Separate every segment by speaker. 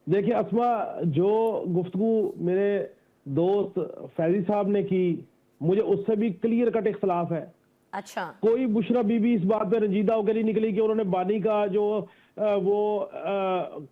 Speaker 1: देखिए असमा, जो गुफ्तगू मेरे दोस्त फैजी साहब ने की, मुझे उससे भी क्लियर कट इख्तलाफ है।
Speaker 2: अच्छा।
Speaker 1: कोई बुशरा बीबी इस बात पे रंजीदा होकर नहीं निकली कि उन्होंने बानी का जो वो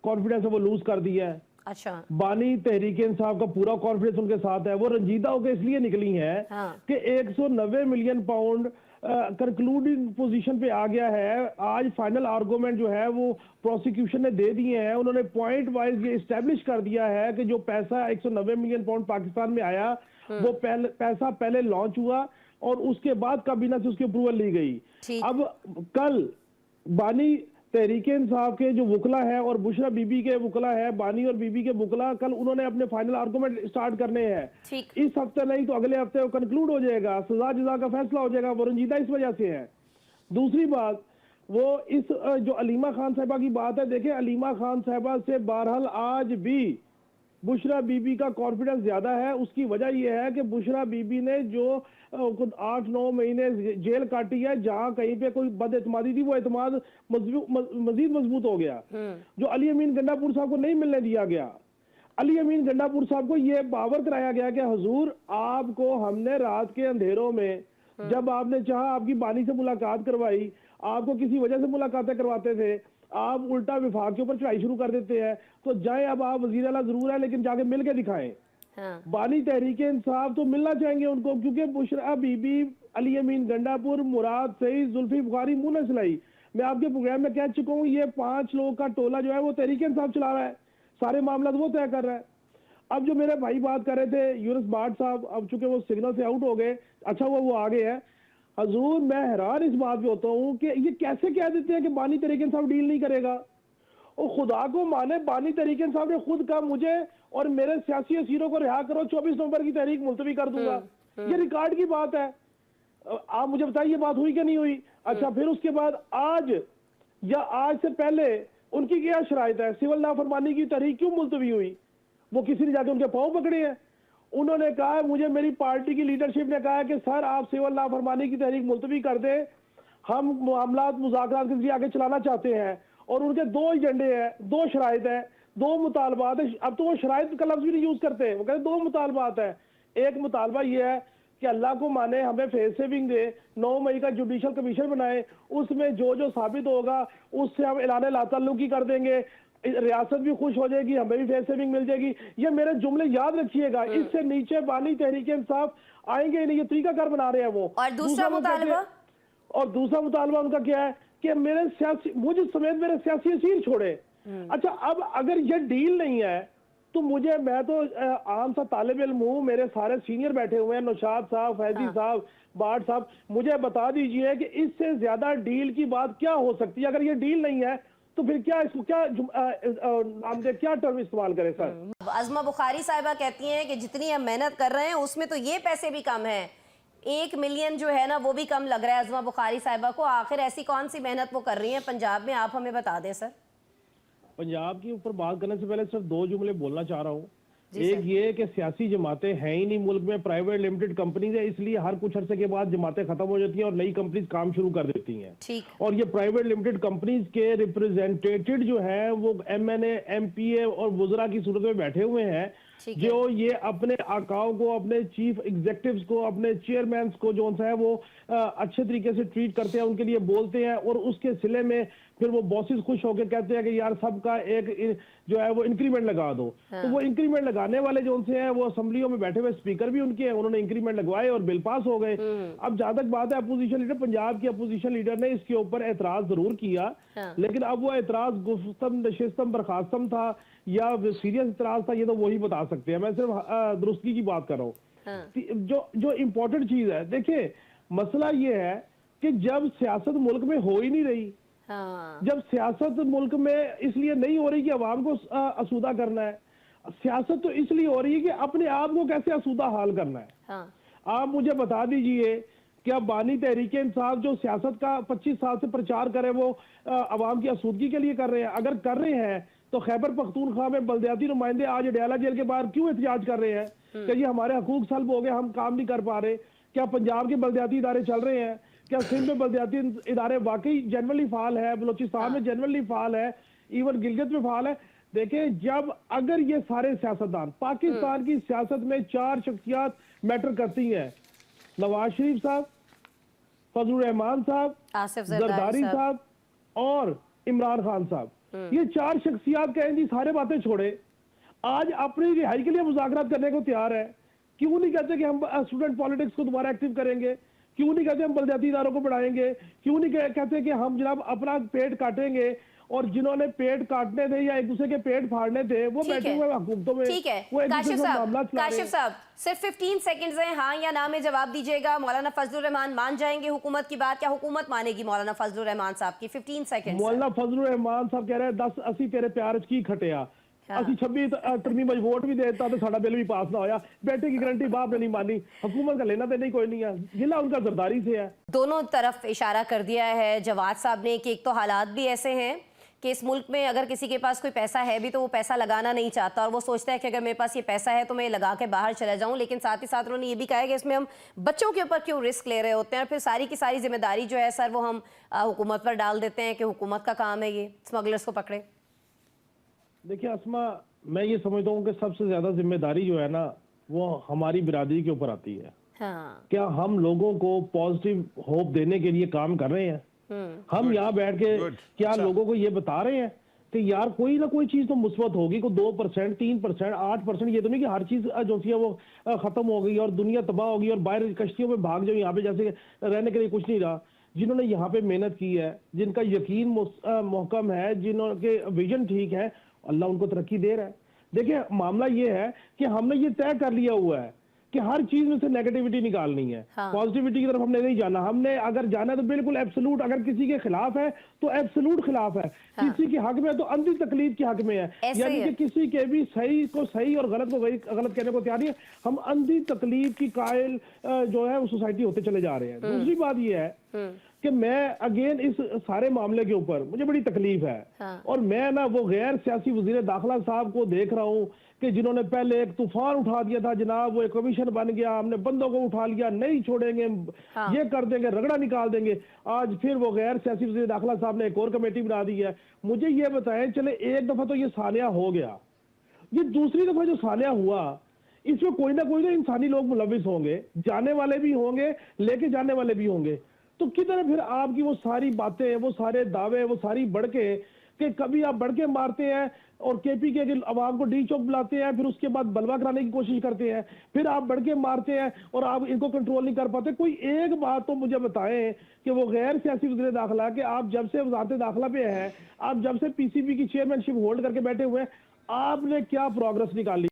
Speaker 1: कॉन्फिडेंस है वो लूज कर दिया है।
Speaker 2: अच्छा।
Speaker 1: बानी तहरीक इंसाफ का पूरा कॉन्फिडेंस उनके साथ है। वो रंजीदा होकर इसलिए निकली हैं
Speaker 2: हाँ।
Speaker 1: कि 190 मिलियन पाउंड कंक्लूडिंग पोजीशन पे आ गया है। आज फाइनल आर्गूमेंट जो है वो प्रोसिक्यूशन ने दे दिए हैं। उन्होंने पॉइंट वाइज ये इस्टेब्लिश कर दिया है कि जो पैसा 190 मिलियन पाउंड पाकिस्तान में आया वो पैसा पहले लॉन्च हुआ और उसके बाद काबीना से उसकी अप्रूवल ली गई।
Speaker 2: ठीक।
Speaker 1: अब कल बानी तहरीक इंसाफ के जो वकला है और बुशरा बीबी के वकला है, बानी और बीबी के वकला, कल उन्होंने अपने फाइनल आर्गूमेंट स्टार्ट करने हैं। इस हफ्ते नहीं तो अगले हफ्ते वो कंक्लूड हो जाएगा, सजा जजा का फैसला हो जाएगा। वो रंजीदा इस वजह से है। दूसरी बात, वो इस जो अलीमा खान साहिबा की बात है, देखिए अलीमा खान साहिबा से बहरहाल आज भी बुशरा बीबी का कॉन्फिडेंस ज्यादा है। उसकी वजह यह है कि बुशरा बीबी ने जो खुद 8-9 महीने जेल काटी है, जहां कहीं पे कोई बदएतमादी थी, वो एतमाद मजीद मजबूत हो गया, जो अली अमीन गंडापुर साहब को नहीं मिलने दिया गया। अली अमीन गंडापुर साहब को यह बावर कराया गया कि हुजूर, आपको हमने रात के अंधेरों में जब आपने चाहा आपकी बानी से मुलाकात करवाई, आपको किसी वजह से मुलाकातें करवाते थे, आप उल्टा विफाक के ऊपर चढ़ाई शुरू कर देते हैं। तो जाए, अब आप वजीर आला जरूर है लेकिन जाके मिल के दिखाएं। हाँ। बानी तहरीक इंसाफ तो मिलना चाहेंगे उनको, क्योंकि बुशरा बीबी, अली अमीन गंडापुर, मुराद सईद, जुल्फी बुखारी, मुन्ना सिलाई, मैं आपके प्रोग्राम में कह चुका हूँ, ये 5 लोगों का टोला जो है वो तहरीक इंसाफ चला रहा है। सारे मामला वो तय कर रहा है। अब जो मेरे भाई बात कर रहे थे यूनुस भाट साहब, अब चूंकि वो सिग्नल से आउट हो गए, अच्छा वो आ गए हैं। हजूर, मैं हैरान इस बात पे होता हूँ कि ये कैसे कह देते हैं कि बानी तहरीक इंसाफ डील नहीं करेगा। और खुदा को माने, बानी तहरीक इंसाफ ने खुद कहा मुझे और मेरे सियासी असीरों को रिहा करो, 24 नवंबर की तहरीक मुलतवी कर दूंगा। ये रिकॉर्ड की बात है। आप मुझे बताइए ये बात हुई क्या नहीं हुई? अच्छा, फिर उसके बाद आज या आज से पहले उनकी क्या शराइत है? सिविल नाफरमानी की तहरीक क्यों मुलतवी हुई? वो किसी ने जाके उनके पांव पकड़े हैं? उन्होंने कहा, मुझे मेरी पार्टी की लीडरशिप ने कहा कि सर आप सिविल नाफरमानी की तहरीक मुलतवी कर दें, हम मामलात मुज़ाकरात के जरिए आगे चलाना चाहते हैं। और उनके 2 एजेंडे हैं, 2 शराइत है, 2 मुतालबात है। अब तो वो शराइत का लफ्ज भी नहीं यूज करते, वो कहते 2 मुतालबात है। एक मुतालबा ये है कि अल्लाह को माने हमें फेस सेविंग दे, 9 मई का जुडिशल कमीशन बनाए, उसमें जो जो साबित होगा उससे हम ऐलान लाताल्लुकी कर देंगे, रियासत भी खुश हो जाएगी, हमें भी फेस सेविंग मिल जाएगी। ये मेरे जुमले याद रखिएगा। इससे नीचे बानी तहरीक इंसाफ आएंगे नहीं, ये तरीकाकार बना रहे हैं वो।
Speaker 2: और दूसरा
Speaker 1: मुतालबा उनका क्या है कि मेरे सियासी, मुझे समेत मेरे सियासी असीर छोड़े। अच्छा, अब अगर ये डील नहीं है तो मुझे, मैं तो आम सा तालिब इल्म हूँ, मेरे सारे सीनियर बैठे हुए हैं, नौशाद साहब, फैजी साहब, बाट साहब, मुझे बता दीजिए कि इससे ज्यादा डील की बात क्या हो सकती है? अगर ये डील नहीं है तो फिर क्या इसको क्या टर्म इस्तेमाल करें सर?
Speaker 2: अज़मा बुखारी साहिबा कहती हैं कि जितनी हम मेहनत कर रहे हैं उसमें तो ये पैसे भी कम हैं, 1 मिलियन जो है ना वो भी कम लग रहा है अज़मा बुखारी साहिबा को। आखिर ऐसी कौन सी मेहनत वो कर रही हैं पंजाब में, आप हमें बता दें सर।
Speaker 1: पंजाब के ऊपर बात करने से पहले सिर्फ 2 जुमले बोलना चाह रहा हूँ। एक ये कि सियासी जमातें हैं ही नहीं मुल्क में, प्राइवेट लिमिटेड कंपनीज है, इसलिए हर कुछ अरसे के बाद जमातें खत्म हो जाती हैं और नई कंपनीज काम शुरू कर देती हैं। और ये प्राइवेट लिमिटेड कंपनीज के रिप्रेजेंटेटिव जो है वो MNA, MPA और वुज़रा की सूरत में बैठे हुए हैं, जो ये अपने आकाओं को, अपने चीफ एग्जीक्यूटिव्स को, अपने चेयरमैन को जो है वो अच्छे तरीके से ट्रीट करते हैं, उनके लिए बोलते हैं, और उसके सिले में फिर वो बॉसेस खुश होकर कहते हैं कि यार सबका एक जो है वो इंक्रीमेंट लगा दो। तो वो इंक्रीमेंट लगाने वाले जो उनसे हैं वो असेंबलियों में बैठे हुए स्पीकर भी उनके हैं, उन्होंने इंक्रीमेंट लगवाए और बिल पास हो गए। अब जहां तक बात है अपोजिशन लीडर, पंजाब की अपोजिशन लीडर ने इसके ऊपर एतराज जरूर किया, लेकिन अब वो एतराज गुफ्तम नशिस्तम बर्खास्तम था या सीरियस एतराज था, ये तो वही बता सकते हैं। मैं सिर्फ दुरुस्तगी की बात कर रहा हूँ। जो इम्पोर्टेंट चीज है, देखिए मसला ये है कि जब सियासत मुल्क में हो ही नहीं रही, जब सियासत मुल्क में इसलिए नहीं हो रही कि अवाम को आसूदा करना है, सियासत तो इसलिए हो रही है कि अपने आप को कैसे आसूदा हाल करना है। आप मुझे बता दीजिए कि अब बानी तहरीक इंसाफ जो सियासत का 25 साल से प्रचार करे वो अवाम की आसूदगी के लिए कर रहे हैं? अगर कर रहे हैं तो खैबर पख्तूनख्वा में बल्दियाती नुमाइंदे आज अडयाला जेल के बाहर क्यों एहतजाज कर रहे हैं कि जी हमारे हकूक सल्ब हो गए, हम काम नहीं कर पा रहे? क्या पंजाब के बल्दियाती इदारे चल रहे हैं? क्या सिंध में बल्दियाती इदारे वाकई जनरली फाल है? बलोचिस्तान में जनरली फाल है? इवन गिलगित में फाल है? देखें, जब अगर ये सारे सियासतदान पाकिस्तान की सियासत में 4 शख्सियत मैटर करती हैं, नवाज शरीफ साहब, फजलुर रहमान साहब,
Speaker 2: आसिफ
Speaker 1: जरदारी साहब और इमरान खान साहब, ये 4 शख्सियत कहें जी सारे बातें छोड़े, आज अपनी रिहाई के लिए मुज़ाकरात करने को तैयार है। क्यों नहीं कहते कि हम स्टूडेंट पॉलिटिक्स को दोबारा एक्टिव करेंगे? क्यों नहीं कहते हम बलदियाती इदारों को बढ़ाएंगे? क्यों नहीं कहते कि हम जनाब अपना पेट काटेंगे? और जिन्होंने पेट काटने थे या एक दूसरे के पेट फाड़ने थे वो बैठे हुए हुकूमतों में,
Speaker 2: ठीक है।
Speaker 1: वो एक दूसरे
Speaker 2: काशिफ
Speaker 1: से
Speaker 2: साहब,
Speaker 1: मामला चला रहे
Speaker 2: काशिफ
Speaker 1: हैं।
Speaker 2: साहब सिर्फ 15 सेकंड्स हैं, हाँ या ना में जवाब दीजिएगा। मौलाना फजलुर रहमान मान जाएंगे हुकूमत की बात, क्या हुकूमत मानेगी मौलाना फजलुर रहमान साहब की? 15 सेकंड।
Speaker 1: मौलाना फजलुर रहमान साहब कह रहे हैं 10 80 तेरे प्यार की खटिया, ਅਸੀਂ 26 तरमीम वोट भी देता तो साड़ा बिल भी पास ना होया। बेटे की गारंटी बाप ने नहीं मानी, हुकूमत का लेना देना कोई नहीं है, जिला उनका जरदारी से है।
Speaker 2: दोनों तरफ इशारा कर दिया है जवाद साहब ने कि एक तो हालात भी ऐसे हैं कि इस मुल्क में अगर किसी के पास कोई पैसा है भी तो वो पैसा लगाना नहीं चाहता और वो सोचता है कि अगर मेरे पास ये पैसा है तो मैं लगा के बाहर चला जाऊं। लेकिन साथ ही साथ उन्होंने ये भी कहा है कि इसमें हम बच्चों के ऊपर क्यों रिस्क ले रहे होते हैं और फिर सारी की सारी जिम्मेदारी जो है सर वो हम हुकूमत पर डाल देते हैं कि हुकूमत का काम है ये स्मगलर्स को पकड़े।
Speaker 1: देखिए अस्मा, मैं ये समझता हूँ कि सबसे ज्यादा जिम्मेदारी जो है ना वो हमारी बिरादरी के ऊपर आती है।
Speaker 2: हाँ।
Speaker 1: क्या हम लोगों को पॉजिटिव होप देने के लिए काम कर रहे हैं? हम यहाँ बैठ के क्या लोगों को ये बता रहे हैं कि यार कोई ना कोई चीज तो मुस्बत होगी, कोई 2%, 3%, 8%, ये तो नहीं कि हर चीज जो सी है वो खत्म हो गई और दुनिया तबाह होगी और बाहर कश्तियों में भाग जाओ, यहाँ पे जैसे रहने के लिए कुछ नहीं रहा। जिन्होंने यहाँ पे मेहनत की है, जिनका यकीन मोहकम है, जिनके विजन ठीक है, अल्लाह उनको तरक्की दे रहा है। देखिए मामला ये है कि हमने ये तय कर लिया हुआ है कि हर चीज में से नेगेटिविटी निकालनी है, पॉजिटिविटी की तरफ हमने नहीं जाना। हमने अगर जाना है तो बिल्कुल एब्सोल्यूट, अगर किसी के खिलाफ है तो एब्सोल्यूट खिलाफ है, किसी के हक में है तो अंधी तकलीफ के हक में है, यानी कि किसी के भी सही को सही और गलत को गलत कहने को तैयार नहीं है। हम अंधी तकलीफ की कायल जो है वो सोसाइटी होते चले जा रहे हैं। दूसरी बात ये है कि मैं अगेन इस सारे मामले के ऊपर मुझे बड़ी तकलीफ है और मैं ना वो गैर सियासी वजीर दाखिला साहब को देख रहा हूँ कि जिन्होंने पहले एक तूफान उठा दिया था जनाब, वो एक कमीशन बन गया, हमने बंदों को उठा लिया, नहीं छोड़ेंगे, ये कर देंगे, रगड़ा निकाल देंगे। आज फिर वो गैर सियासी वजीर दाखिला साहब ने एक और कमेटी बना दी है। मुझे ये बताएं, चले एक दफा तो ये सानिया हो गया, ये दूसरी दफा जो सानिया हुआ इसमें कोई ना कोई तो इंसानी लोग मुलविस होंगे, जाने वाले भी होंगे, लेके जाने वाले भी होंगे। तो किधर फिर आपकी वो सारी बातें, वो सारे दावे, वो सारी बढ़के कि कभी आप बढ़के मारते हैं और केपी के अवाम को डी चौक बुलाते हैं, फिर उसके बाद बलवा कराने की कोशिश करते हैं, फिर आप बढ़के मारते हैं और आप इनको कंट्रोल नहीं कर पाते। कोई एक बात तो मुझे बताएं कि वो गैर सियासी वज़ीर दाखिला कि आप जब से वज़ारत दाखिला पे हैं, आप जब से पीसीबी की चेयरमैनशिप होल्ड करके बैठे हुए हैं, आपने क्या प्रोग्रेस निकाली?